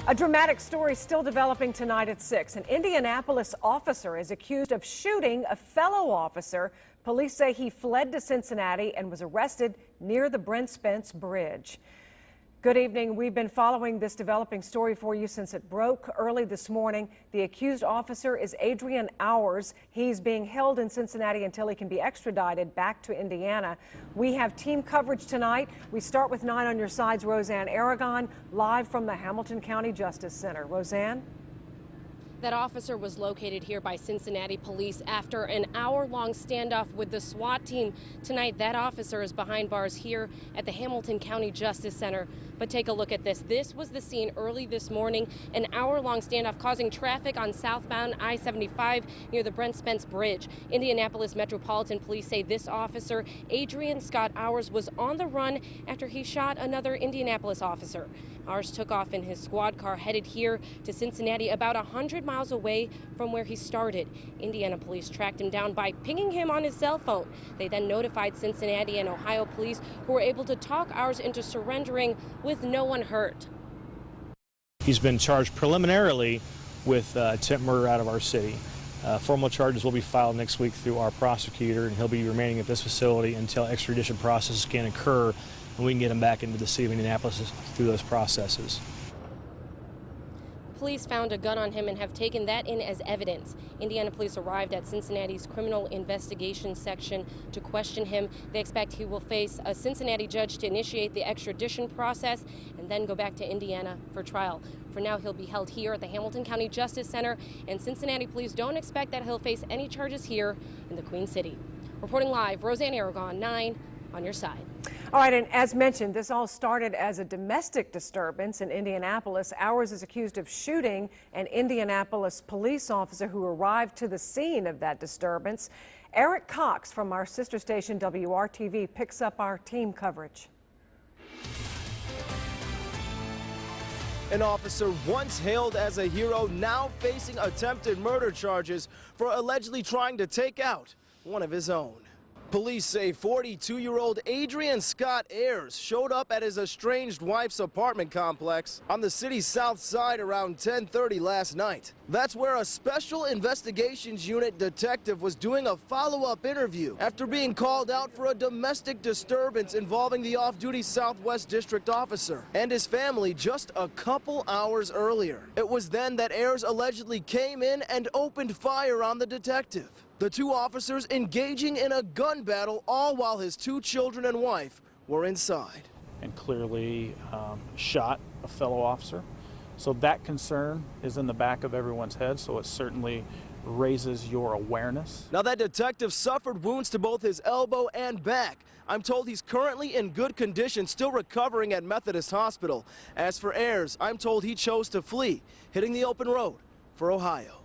A dramatic story still developing tonight at 6. An Indianapolis officer is accused of shooting a fellow officer. Police say he fled to Cincinnati and was arrested near the Brent Spence Bridge. Good evening. We've been following this developing story for you since it broke early this morning. The accused officer is Adrian Hours. He's being held in Cincinnati until he can be extradited back to Indiana. We have team coverage tonight. We start with 9 on your side's Roseanne Aragon, live from the Hamilton County Justice Center. Roseanne? That officer was located here by Cincinnati police after an hour-long standoff with the SWAT team. Tonight, that officer is behind bars here at the Hamilton County Justice Center. But take a look at this. This was the scene early this morning, an hour-long standoff causing traffic on southbound I-75 near the Brent Spence Bridge. Indianapolis Metropolitan Police say this officer, Adrian Scott Hours, was on the run after he shot another Indianapolis officer. Hours took off in his squad car headed here to Cincinnati, about 100 miles away from where he started. Indiana police tracked him down by pinging him on his cell phone. They then notified Cincinnati and Ohio police, who were able to talk Hours into surrendering with no one hurt. He's been charged preliminarily with attempt murder out of our city. Formal charges will be filed next week through our prosecutor, and he'll be remaining at this facility until extradition processes can occur and we can get him back into the city of Indianapolis through those processes. Police found a gun on him and have taken that in as evidence. Indiana police arrived at Cincinnati's criminal investigation section to question him. They expect he will face a Cincinnati judge to initiate the extradition process and then go back to Indiana for trial. For now, he'll be held here at the Hamilton County Justice Center, and Cincinnati police don't expect that he'll face any charges here in the Queen City. Reporting live, Roseanne Aragon, 9 on your side. All right, and as mentioned, this all started as a domestic disturbance in Indianapolis. Hours is accused of shooting an Indianapolis police officer who arrived to the scene of that disturbance. Eric Cox from our sister station WRTV picks up our team coverage. An officer once hailed as a hero, now facing attempted murder charges for allegedly trying to take out one of his own. Police say 42-year-old Adrian Scott Ayers showed up at his estranged wife's apartment complex on the city's south side around 10:30 last night. That's where a special investigations unit detective was doing a follow-up interview after being called out for a domestic disturbance involving the off-duty Southwest District officer and his family just a couple hours earlier. It was then that Ayers allegedly came in and opened fire on the detective. The two officers engaging in a gun battle, all while his 2 children and wife were inside. And clearly shot a fellow officer. So that concern is in the back of everyone's head, so it certainly raises your awareness. Now, that detective suffered wounds to both his elbow and back. I'm told he's currently in good condition, still recovering at Methodist Hospital. As for Ayers, I'm told he chose to flee, hitting the open road for Ohio.